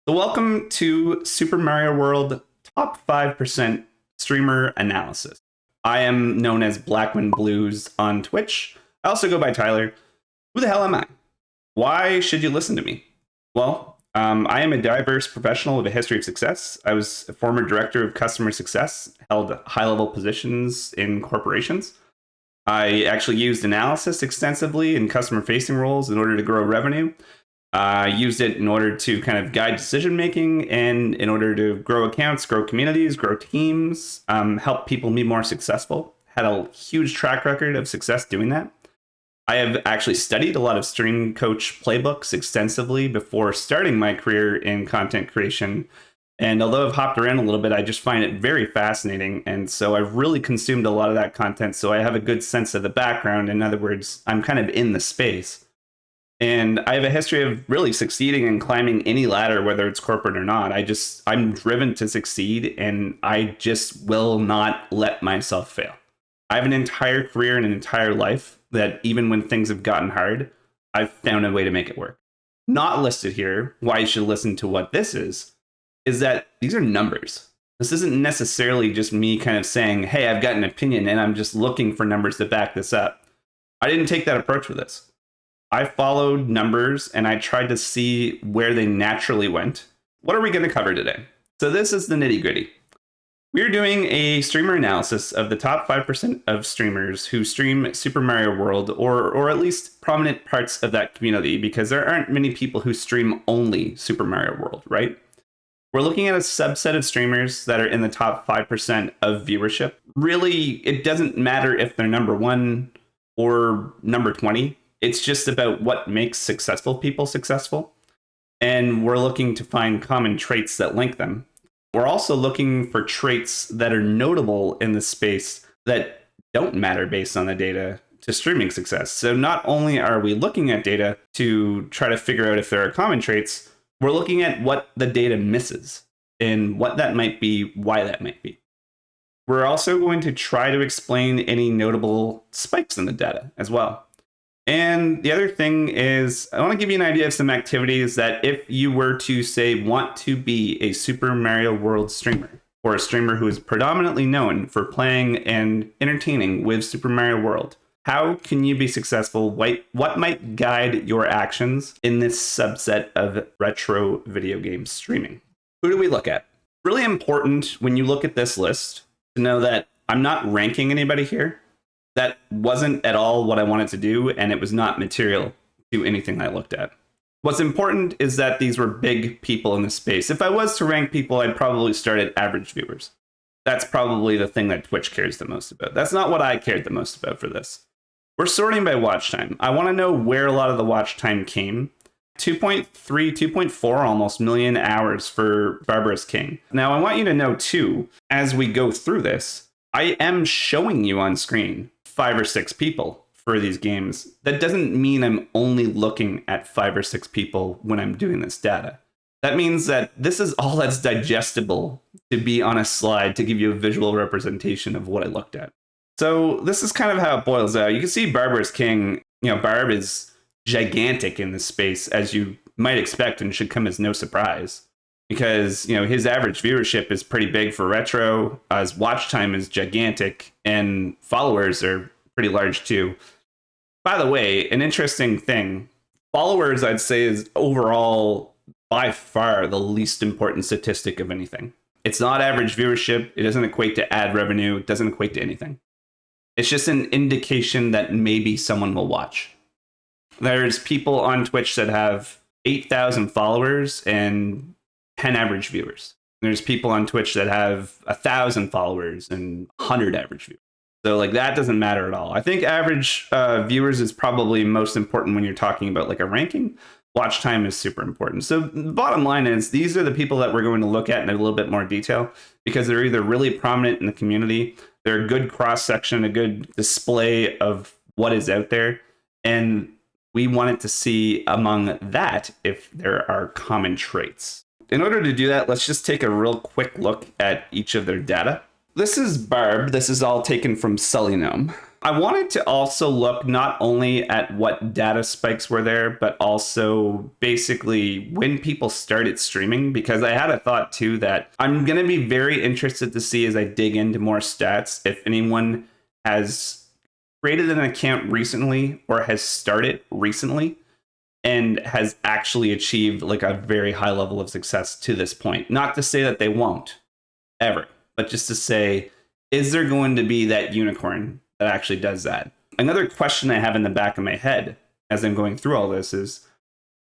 So welcome to Super Mario World Top 5% Streamer Analysis. I am known as Blackwind Blues on Twitch. I also go by Tyler. Who the hell am I? Why should you listen to me? Well, I am a diverse professional with a history of success. I was a former director of customer success, held high-level positions in corporations. I actually used analysis extensively in customer-facing roles in order to grow revenue. Used it in order to kind of guide decision making and in order to grow accounts, grow communities, grow teams, help people be more successful. Had a huge track record of success doing that. I have actually studied a lot of stream coach playbooks extensively before starting my career in content creation. And although I've hopped around a little bit, I just find it very fascinating. And so I've really consumed a lot of that content. So I have a good sense of the background. In other words, I'm kind of in the space. And I have a history of really succeeding and climbing any ladder, whether it's corporate or not. I'm driven to succeed, and I just will not let myself fail. I have an entire career and an entire life that even when things have gotten hard, I've found a way to make it work. Not listed here, why you should listen to what this is that these are numbers. This isn't necessarily just me kind of saying, hey, I've got an opinion and I'm just looking for numbers to back this up. I didn't take that approach with this. I followed numbers and I tried to see where they naturally went. What are we going to cover today? So this is the nitty gritty. We're doing a streamer analysis of the top 5% of streamers who stream Super Mario World or at least prominent parts of that community, because there aren't many people who stream only Super Mario World, right? We're looking at a subset of streamers that are in the top 5% of viewership. Really, it doesn't matter if they're number 1 or number 20. It's just about what makes successful people successful. And we're looking to find common traits that link them. We're also looking for traits that are notable in the space that don't matter based on the data to streaming success. So not only are we looking at data to try to figure out if there are common traits, we're looking at what the data misses and what that might be, why that might be. We're also going to try to explain any notable spikes in the data as well. And the other thing is, I want to give you an idea of some activities that if you were to say want to be a Super Mario World streamer, or a streamer who is predominantly known for playing and entertaining with Super Mario World, how can you be successful? What might guide your actions in this subset of retro video game streaming? Who do we look at? Really important when you look at this list to know that I'm not ranking anybody here. That wasn't at all what I wanted to do, and it was not material to anything I looked at. What's important is that these were big people in the space. If I was to rank people, I'd probably start at average viewers. That's probably the thing that Twitch cares the most about. That's not what I cared the most about for this. We're sorting by watch time. I want to know where a lot of the watch time came. 2.3, 2.4 almost million hours for Barbarous King. Now, I want you to know, too, as we go through this, I am showing you on screen 5 or 6 people for these games. That doesn't mean I'm only looking at 5 or 6 people when I'm doing this data. That means that this is all that's digestible to be on a slide to give you a visual representation of what I looked at. So this is kind of how it boils out. You can see Barbarous King, Barb is gigantic in this space, as you might expect, and should come as no surprise. Because, his average viewership is pretty big for retro, his watch time is gigantic, and followers are pretty large too. By the way, an interesting thing, followers, I'd say, is overall by far the least important statistic of anything. It's not average viewership, it doesn't equate to ad revenue, it doesn't equate to anything. It's just an indication that maybe someone will watch. There's people on Twitch that have 8,000 followers and 10 average viewers. There's people on Twitch that have 1,000 followers and 100 average viewers. So that doesn't matter at all. I think average viewers is probably most important when you're talking about a ranking. Watch time is super important. So the bottom line is these are the people that we're going to look at in a little bit more detail, because they're either really prominent in the community, they're a good cross-section, a good display of what is out there, and we wanted to see among that if there are common traits. In order to do that, let's just take a real quick look at each of their data. This is Barb. This is all taken from Celino. I wanted to also look not only at what data spikes were there, but also basically when people started streaming, because I had a thought too that I'm going to be very interested to see as I dig into more stats if anyone has created an account recently or has started recently and has actually achieved like a very high level of success to this point. Not to say that they won't ever, but just to say, is there going to be that unicorn that actually does that? Another question I have in the back of my head as I'm going through all this is,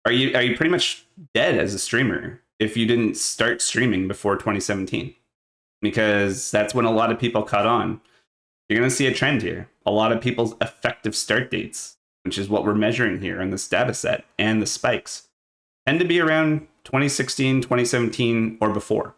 are you pretty much dead as a streamer if you didn't start streaming before 2017? Because that's when a lot of people caught on. You're going to see a trend here. A lot of people's effective start dates, which is what we're measuring here in this data set, and the spikes, tend to be around 2016, 2017, or before.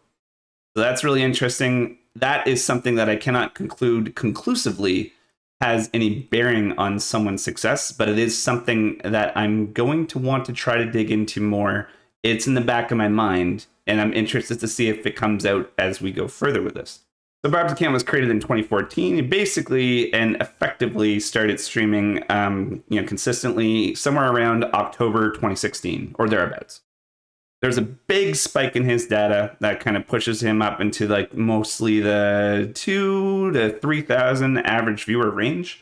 So that's really interesting. That is something that I cannot conclude conclusively has any bearing on someone's success, but it is something that I'm going to want to try to dig into more. It's in the back of my mind, and I'm interested to see if it comes out as we go further with this. So Barb's account was created in 2014. He basically and effectively started streaming consistently somewhere around October 2016 or thereabouts. There's a big spike in his data that kind of pushes him up into like mostly the 2,000 to 3,000 average viewer range.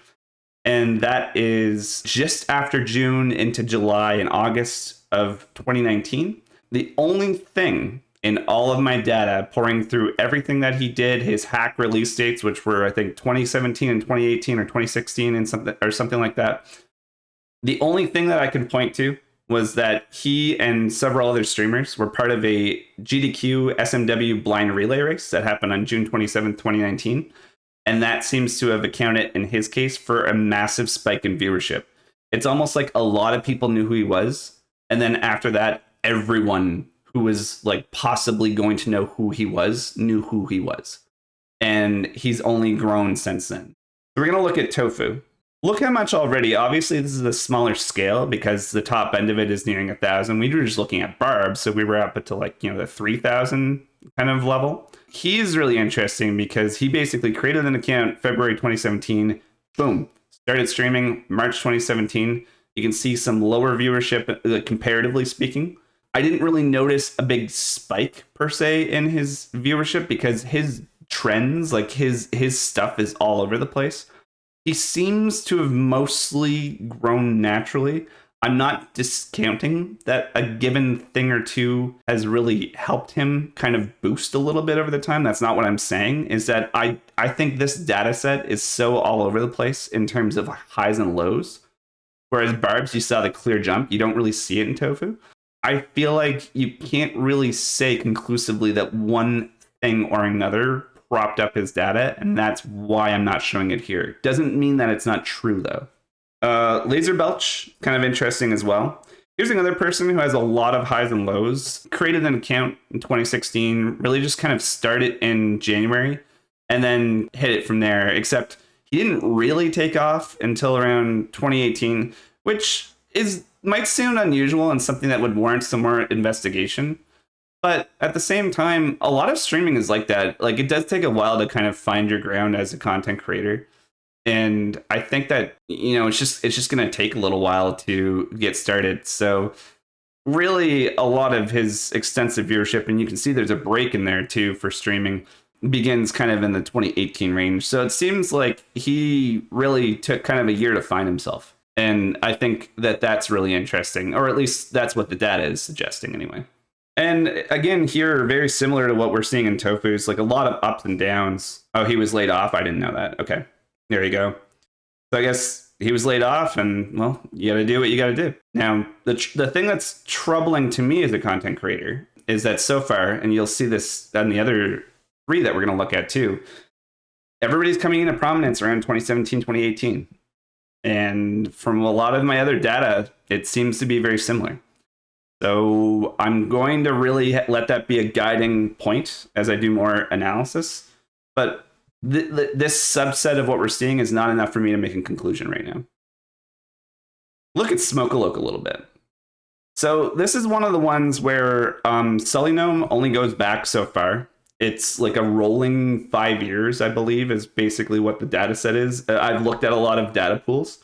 And that is just after June into July and August of 2019. The only thing in all of my data, pouring through everything that he did, his hack release dates, which were, I think, 2017 and 2018 or 2016 and something like that. The only thing that I can point to was that he and several other streamers were part of a GDQ SMW blind relay race that happened on June 27th, 2019. And that seems to have accounted, in his case, for a massive spike in viewership. It's almost like a lot of people knew who he was. And then after that, everyone who was like possibly going to know who he was knew who he was. And he's only grown since then. So we're going to look at Tofu. Look how much already. Obviously, this is a smaller scale because the top end of it is nearing 1,000. We were just looking at Barb, so we were up to like, the 3,000 kind of level. He's really interesting because he basically created an account February 2017. Boom. Started streaming March 2017. You can see some lower viewership, comparatively speaking. I didn't really notice a big spike per se in his viewership because his trends, like his stuff is all over the place. He seems to have mostly grown naturally. I'm not discounting that a given thing or two has really helped him kind of boost a little bit over the time. That's not what I'm saying, is that I think this data set is so all over the place in terms of highs and lows. Whereas Barb's, you saw the clear jump. You don't really see it in Tofu. I feel like you can't really say conclusively that one thing or another propped up his data, and that's why I'm not showing it here. Doesn't mean that it's not true, though. LaserBlch, kind of interesting as well. Here's another person who has a lot of highs and lows. Created an account in 2016, really just kind of started in January, and then hit it from there, except he didn't really take off until around 2018, which might sound unusual and something that would warrant some more investigation. But at the same time, a lot of streaming is like that. Like, it does take a while to kind of find your ground as a content creator. And I think that, it's just going to take a little while to get started. So really, a lot of his extensive viewership, and you can see there's a break in there too for streaming, begins kind of in the 2018 range. So it seems like he really took kind of a year to find himself. And I think that that's really interesting, or at least that's what the data is suggesting anyway. And again, here, very similar to what we're seeing in Tofu, it's like a lot of ups and downs. Oh, he was laid off. I didn't know that. Okay, there you go. So I guess he was laid off, and well, you got to do what you got to do. Now, the thing that's troubling to me as a content creator is that so far, and you'll see this on the other three that we're going to look at too, everybody's coming into prominence around 2017, 2018. And from a lot of my other data, it seems to be very similar. So I'm going to really let that be a guiding point as I do more analysis. But this subset of what we're seeing is not enough for me to make a conclusion right now. Look at Smoke-a-Loke a little bit. So this is one of the ones where Celino only goes back so far. It's like a rolling 5 years, I believe, is basically what the data set is. I've looked at a lot of data pools.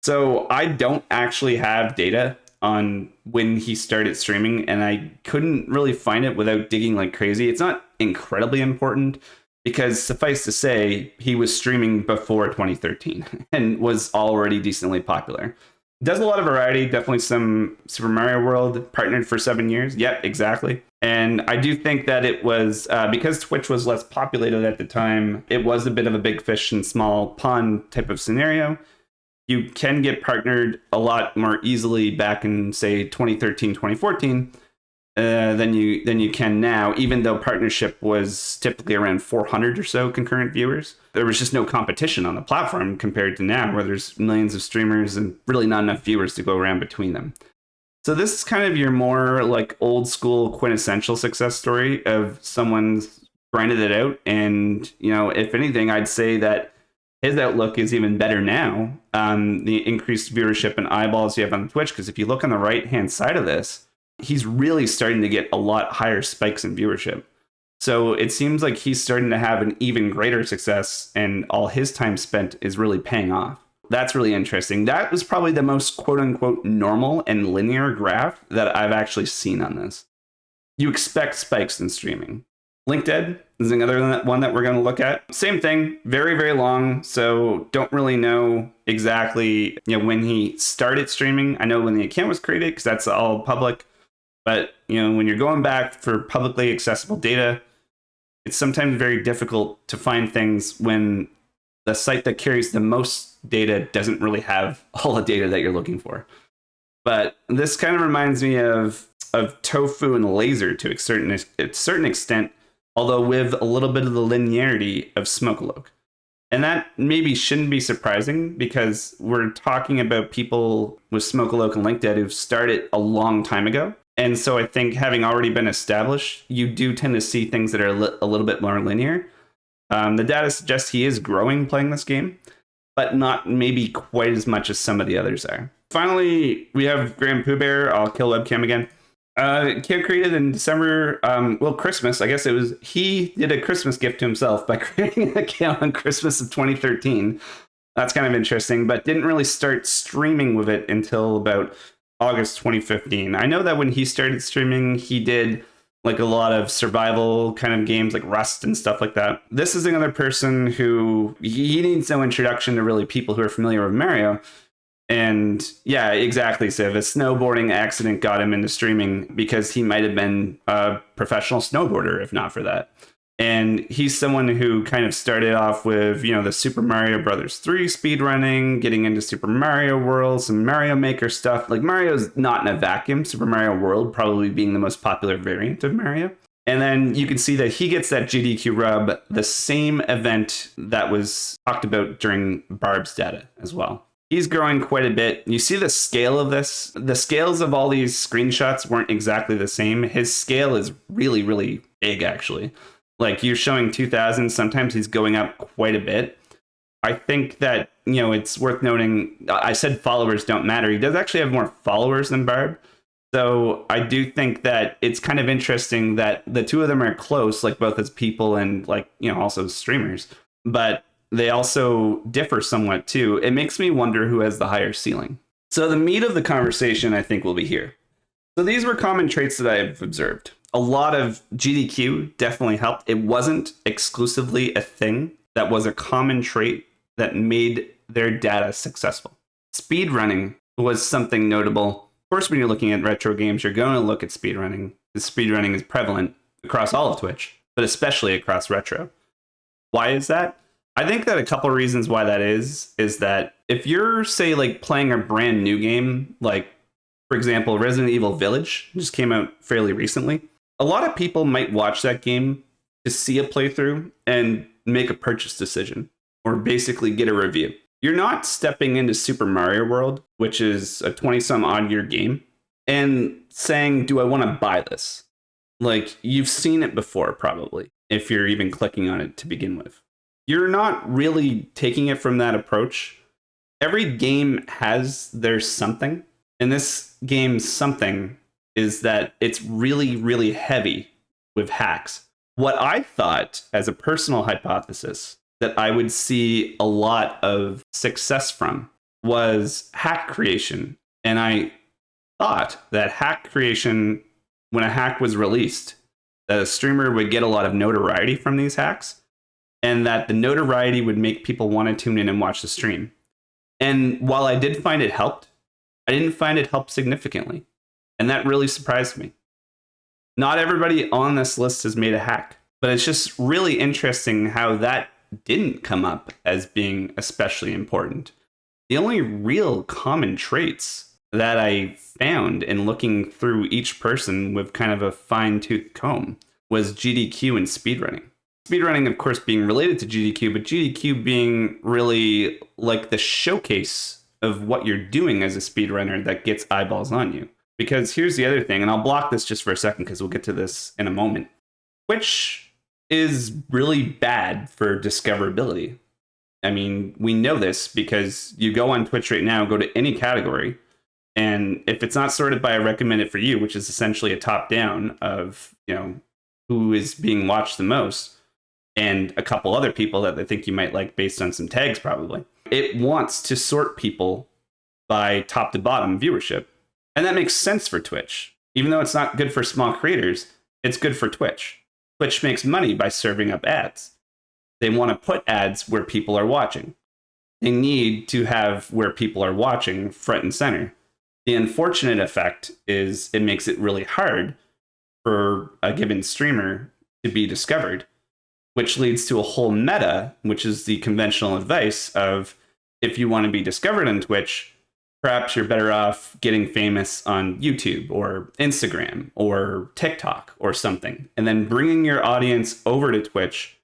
So I don't actually have data on when he started streaming, and I couldn't really find it without digging like crazy. It's not incredibly important because suffice to say, he was streaming before 2013 and was already decently popular. Does a lot of variety, definitely some Super Mario World, partnered for 7 years. Yep, exactly. And I do think that it was, because Twitch was less populated at the time, it was a bit of a big fish in small pond type of scenario. You can get partnered a lot more easily back in, say, 2013, 2014, than you can now, even though partnership was typically around 400 or so concurrent viewers. There was just no competition on the platform compared to now, where there's millions of streamers and really not enough viewers to go around between them. So this is kind of your more like old school quintessential success story of someone's grinded it out. And, you know, if anything, I'd say that his outlook is even better now. The increased viewership and eyeballs you have on Twitch, because if you look on the right-hand side of this, he's really starting to get a lot higher spikes in viewership. So it seems like he's starting to have an even greater success, and all his time spent is really paying off. That's really interesting. That was probably the most quote-unquote normal and linear graph that I've actually seen on this. You expect spikes in streaming. Linkdead is another one that we're going to look at. Same thing, very, very long. So don't really know exactly, when he started streaming. I know when the account was created because that's all public. But, when you're going back for publicly accessible data, it's sometimes very difficult to find things when the site that carries the most data doesn't really have all the data that you're looking for. But this kind of reminds me of Tofu and Laser to a certain extent, although with a little bit of the linearity of Smokealoke. And that maybe shouldn't be surprising because we're talking about people with Smokealoke and Linkdead who've started a long time ago. And so I think having already been established, you do tend to see things that are a little bit more linear. The data suggests he is growing playing this game, but not maybe quite as much as some of the others are. Finally, we have Grand Pooh Bear. I'll kill webcam again. Kid created in December, Christmas. I guess he did a Christmas gift to himself by creating an account on Christmas of 2013. That's kind of interesting, but didn't really start streaming with it until about August 2015. I know that when he started streaming, he did like a lot of survival kind of games like Rust and stuff like that. This is another person who he needs no introduction to really people who are familiar with Mario. And yeah, exactly, Civ. A snowboarding accident got him into streaming because he might have been a professional snowboarder if not for that. And he's someone who kind of started off with, the Super Mario Brothers 3 speedrunning, getting into Super Mario World, some Mario Maker stuff. Like Mario's not in a vacuum, Super Mario World probably being the most popular variant of Mario. And then you can see that he gets that GDQ rub, the same event that was talked about during Barb's data as well. He's growing quite a bit. You see the scale of this. The scales of all these screenshots weren't exactly the same. His scale is really, really big, actually. Like you're showing 2000, sometimes he's going up quite a bit. I think that, it's worth noting, I said followers don't matter. He does actually have more followers than Barb. So I do think that it's kind of interesting that the two of them are close, like both as people and like, also streamers. But they also differ somewhat too. It makes me wonder who has the higher ceiling. So the meat of the conversation, I think, will be here. So these were common traits that I've observed. A lot of GDQ definitely helped. It wasn't exclusively a thing that was a common trait that made their data successful. Speedrunning was something notable. Of course, when you're looking at retro games, you're going to look at speedrunning. The speedrunning is prevalent across all of Twitch, but especially across retro. Why is that? I think that a couple reasons why that is that if you're, say, like playing a brand new game, like, for example, Resident Evil Village just came out fairly recently, a lot of people might watch that game to see a playthrough and make a purchase decision or basically get a review. You're not stepping into Super Mario World, which is a 20-some odd year game, and saying, do I want to buy this? Like, you've seen it before, probably, if you're even clicking on it to begin with. You're not really taking it from that approach. Every game has their something, and this game's something is that it's really, really heavy with hacks. What I thought as a personal hypothesis that I would see a lot of success from was hack creation. And I thought that hack creation, when a hack was released, that a streamer would get a lot of notoriety from these hacks, and that the notoriety would make people want to tune in and watch the stream. And while I did find it helped, I didn't find it helped significantly. And that really surprised me. Not everybody on this list has made a hack, but it's just really interesting how that didn't come up as being especially important. The only real common traits that I found in looking through each person with kind of a fine-tooth comb was GDQ and speedrunning. Speedrunning, of course, being related to GDQ, but GDQ being really like the showcase of what you're doing as a speedrunner that gets eyeballs on you. Because here's the other thing, and I'll block this just for a second because we'll get to this in a moment. Twitch is really bad for discoverability. I mean, we know this because you go on Twitch right now, go to any category, and if it's not sorted by a recommended for you, which is essentially a top down of, who is being watched the most, and a couple other people that they think you might like based on some tags probably, it wants to sort people by top to bottom viewership. And that makes sense for Twitch. Even though it's not good for small creators, it's good for Twitch. Twitch makes money by serving up ads. They want to put ads where people are watching. They need to have where people are watching front and center. The unfortunate effect is it makes it really hard for a given streamer to be discovered, which leads to a whole meta, which is the conventional advice of if you want to be discovered on Twitch, perhaps you're better off getting famous on YouTube or Instagram or TikTok or something, and then bringing your audience over to Twitch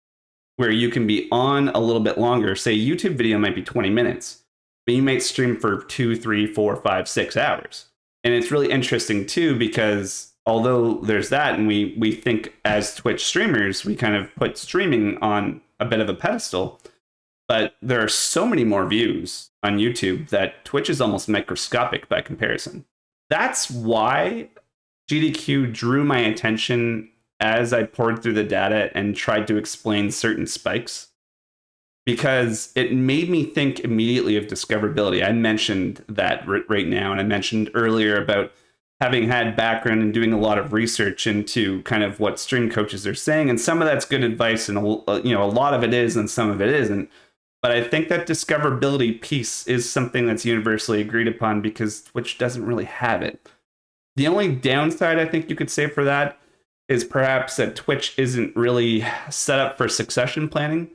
where you can be on a little bit longer. Say YouTube video might be 20 minutes, but you might stream for 2, 3, 4, 5, 6 hours. And it's really interesting too, because although there's that, and we think as Twitch streamers, we kind of put streaming on a bit of a pedestal, but there are so many more views on YouTube that Twitch is almost microscopic by comparison. That's why GDQ drew my attention as I poured through the data and tried to explain certain spikes, because it made me think immediately of discoverability. I mentioned that right now, and I mentioned earlier about having had background and doing a lot of research into kind of what stream coaches are saying, and some of that's good advice, and a lot of it is, and some of it isn't. But I think that discoverability piece is something that's universally agreed upon because Twitch doesn't really have it. The only downside I think you could say for that is perhaps that Twitch isn't really set up for succession planning.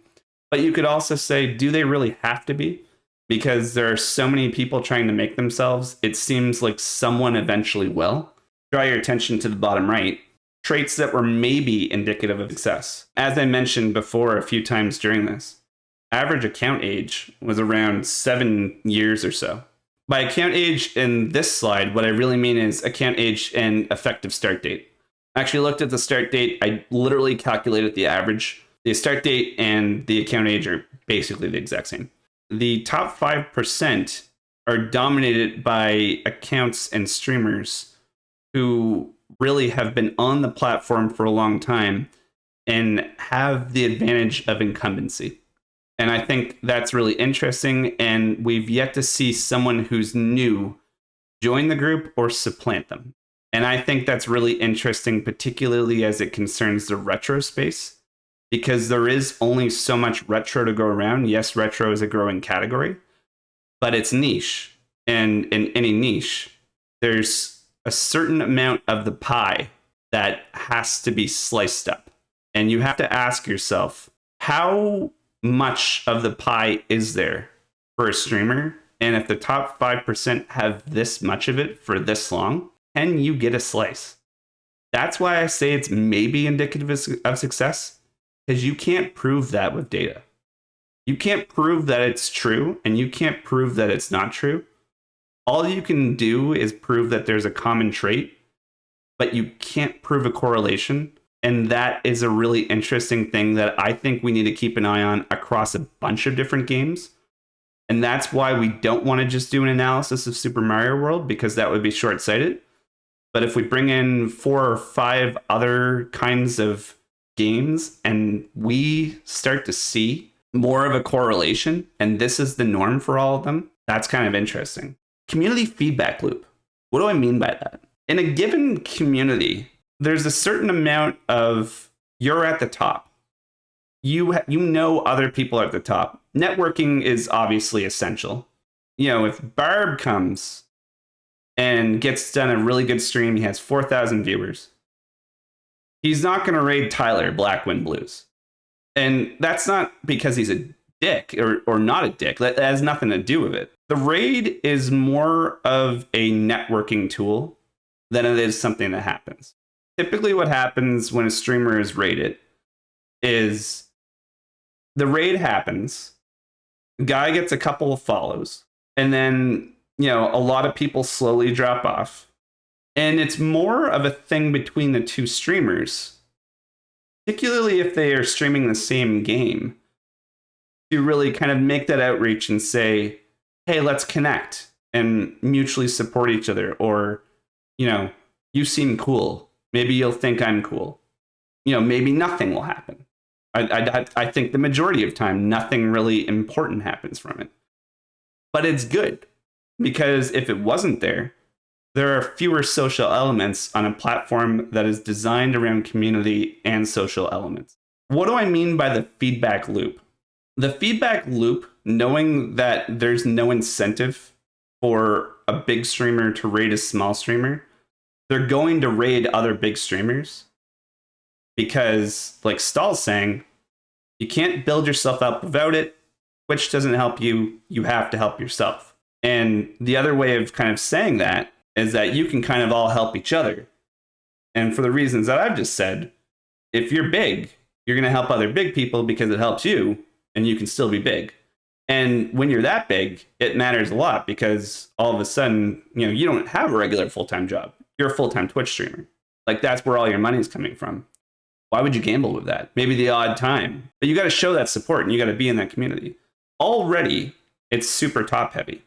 But you could also say, do they really have to be? Because there are so many people trying to make themselves, it seems like someone eventually will. Draw your attention to the bottom right. Traits that were maybe indicative of success. As I mentioned before a few times during this, average account age was around 7 years or so. By account age in this slide, what I really mean is account age and effective start date. I actually looked at the start date. I literally calculated the average. The start date and the account age are basically the exact same. The top 5% are dominated by accounts and streamers who really have been on the platform for a long time and have the advantage of incumbency. And I think that's really interesting. And we've yet to see someone who's new join the group or supplant them. And I think that's really interesting, particularly as it concerns the retro space, because there is only so much retro to go around. Yes, retro is a growing category, but it's niche. And in any niche, there's a certain amount of the pie that has to be sliced up. And you have to ask yourself, how much of the pie is there for a streamer? And if the top 5% have this much of it for this long, can you get a slice? That's why I say it's maybe indicative of success, because you can't prove that with data. You can't prove that it's true, and you can't prove that it's not true. All you can do is prove that there's a common trait, but you can't prove a correlation. And that is a really interesting thing that I think we need to keep an eye on across a bunch of different games. And that's why we don't want to just do an analysis of Super Mario World, because that would be short-sighted. But if we bring in 4 or 5 other kinds of games and we start to see more of a correlation, and this is the norm for all of them, that's kind of interesting. Community feedback loop. What do I mean by that? In a given community, there's a certain amount of you're at the top. You know other people are at the top. Networking is obviously essential. You know, if Barb comes and gets done a really good stream, he has 4,000 viewers. He's not going to raid Tyler Blackwind Blues. And that's not because he's a dick or not a dick. That has nothing to do with it. The raid is more of a networking tool than it is something that happens. Typically what happens when a streamer is raided is the raid happens, guy gets a couple of follows, and then, you know, a lot of people slowly drop off. And it's more of a thing between the two streamers, particularly if they are streaming the same game, to really kind of make that outreach and say, hey, let's connect and mutually support each other. Or, you know, you seem cool. Maybe you'll think I'm cool. You know, maybe nothing will happen. I think the majority of time, nothing really important happens from it. But it's good, because if it wasn't there, there are fewer social elements on a platform that is designed around community and social elements. What do I mean by the feedback loop? The feedback loop, knowing that there's no incentive for a big streamer to raid a small streamer, they're going to raid other big streamers. Because, like Stahl's saying, you can't build yourself up without it. Twitch doesn't help you. You have to help yourself. And the other way of kind of saying that is that you can kind of all help each other. And for the reasons that I've just said, if you're big, you're going to help other big people because it helps you, and you can still be big. And when you're that big, it matters a lot, because all of a sudden, you know, you don't have a regular full-time job. You're a full-time Twitch streamer. Like, that's where all your money is coming from. Why would you gamble with that? Maybe the odd time. But you got to show that support, and you got to be in that community. Already, it's super top heavy.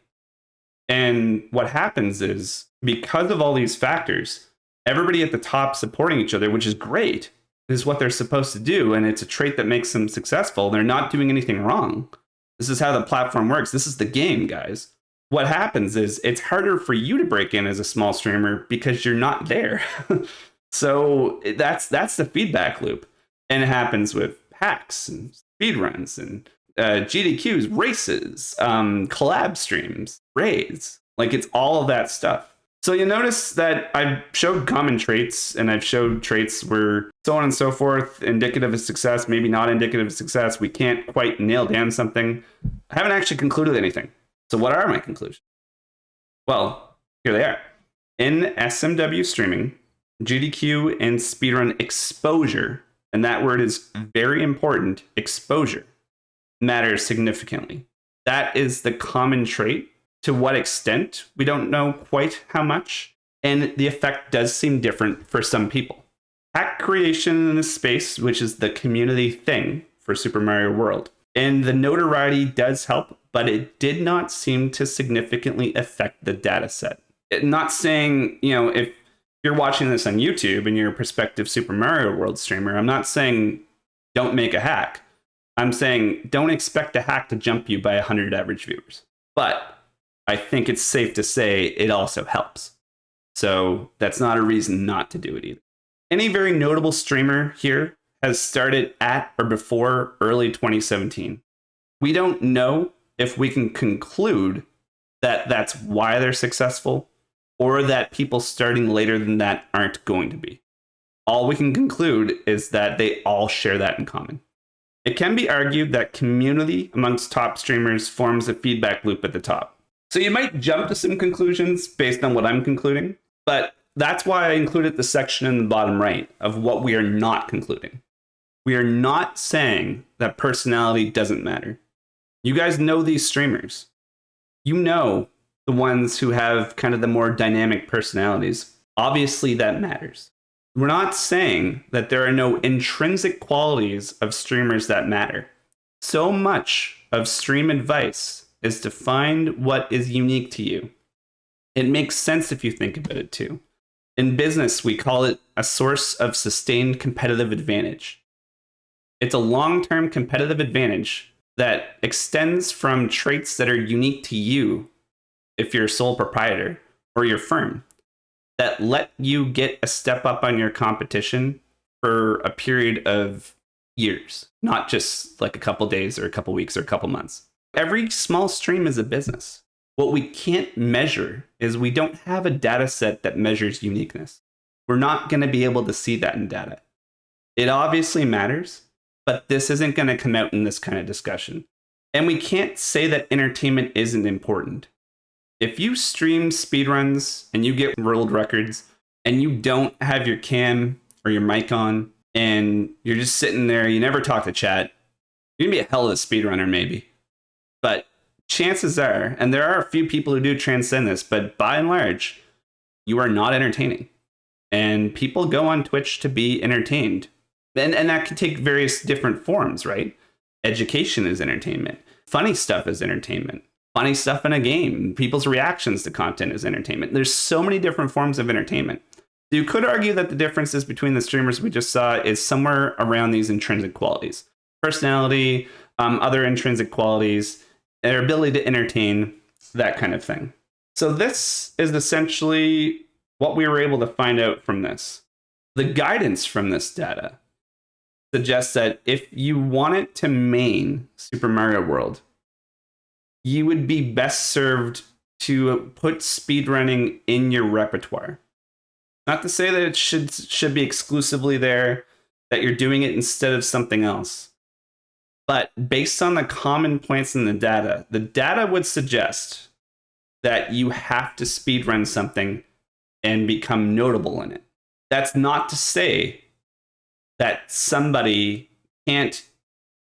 And what happens is, because of all these factors, everybody at the top supporting each other, which is great, is what they're supposed to do. And it's a trait that makes them successful. They're not doing anything wrong. This is how the platform works. This is the game, guys. What happens is it's harder for you to break in as a small streamer because you're not there. So that's the feedback loop. And it happens with hacks and speedruns and GDQs, races, collab streams, raids. Like, it's all of that stuff. So you notice that I've showed common traits, and I've showed traits where so on and so forth, indicative of success, maybe not indicative of success. We can't quite nail down something. I haven't actually concluded anything. So what are my conclusions? Well, here they are. In SMW streaming, GDQ and speedrun exposure, and that word is very important, exposure, matters significantly. That is the common trait. To what extent, we don't know quite how much, and the effect does seem different for some people. Hack creation in this space, which is the community thing for Super Mario World, and the notoriety does help, but it did not seem to significantly affect the data set. Not saying, you know, if you're watching this on YouTube and you're a prospective Super Mario World streamer, I'm not saying don't make a hack. I'm saying don't expect a hack to jump you by 100 average viewers. But I think it's safe to say it also helps. So that's not a reason not to do it either. Any very notable streamer here has started at or before early 2017. We don't know if we can conclude that that's why they're successful, or that people starting later than that aren't going to be. All we can conclude is that they all share that in common. It can be argued that community amongst top streamers forms a feedback loop at the top. So you might jump to some conclusions based on what I'm concluding, but that's why I included the section in the bottom right of what we are not concluding. We are not saying that personality doesn't matter. You guys know these streamers. You know the ones who have kind of the more dynamic personalities. Obviously, that matters. We're not saying that there are no intrinsic qualities of streamers that matter. So much of stream advice is to find what is unique to you. It makes sense if you think about it too. In business, we call it a source of sustained competitive advantage. It's a long-term competitive advantage that extends from traits that are unique to you if you're a sole proprietor or your firm, that let you get a step up on your competition for a period of years, not just like a couple days or a couple weeks or a couple months. Every small stream is a business. What we can't measure is we don't have a data set that measures uniqueness. We're not going to be able to see that in data. It obviously matters, but this isn't going to come out in this kind of discussion. And we can't say that entertainment isn't important. If you stream speedruns and you get world records and you don't have your cam or your mic on and you're just sitting there, you never talk to chat, you're going to be a hell of a speedrunner maybe. But chances are, and there are a few people who do transcend this, but by and large, you are not entertaining. And people go on Twitch to be entertained. And that can take various different forms, right? Education is entertainment. Funny stuff is entertainment. Funny stuff in a game. People's reactions to content is entertainment. There's so many different forms of entertainment. You could argue that the differences between the streamers we just saw is somewhere around these intrinsic qualities. Personality, other intrinsic qualities, their ability to entertain, that kind of thing. So this is essentially what we were able to find out from this. The guidance from this data suggests that if you wanted to main Super Mario World, you would be best served to put speedrunning in your repertoire. Not to say that it should be exclusively there, that you're doing it instead of something else. But based on the common points in the data would suggest that you have to speedrun something and become notable in it. That's not to say that somebody can't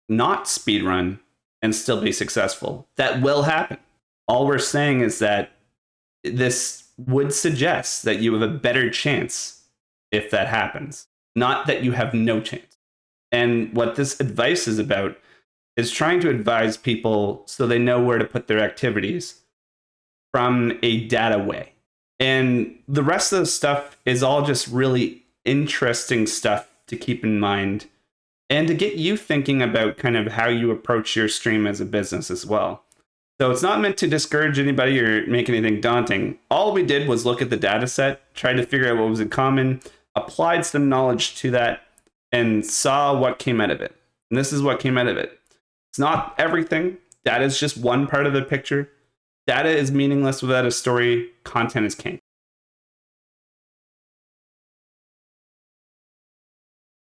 not speedrun and still be successful. That will happen. All we're saying is that this would suggest that you have a better chance if that happens, not that you have no chance. And what this advice is about is trying to advise people so they know where to put their activities from a data way. And the rest of the stuff is all just really interesting stuff to keep in mind and to get you thinking about kind of how you approach your stream as a business as well. So it's not meant to discourage anybody or make anything daunting. All we did was look at the data set, try to figure out what was in common, applied some knowledge to that, and saw what came out of it. And this is what came out of it. It's not everything. Data is just one part of the picture. Data is meaningless without a story. Content is king.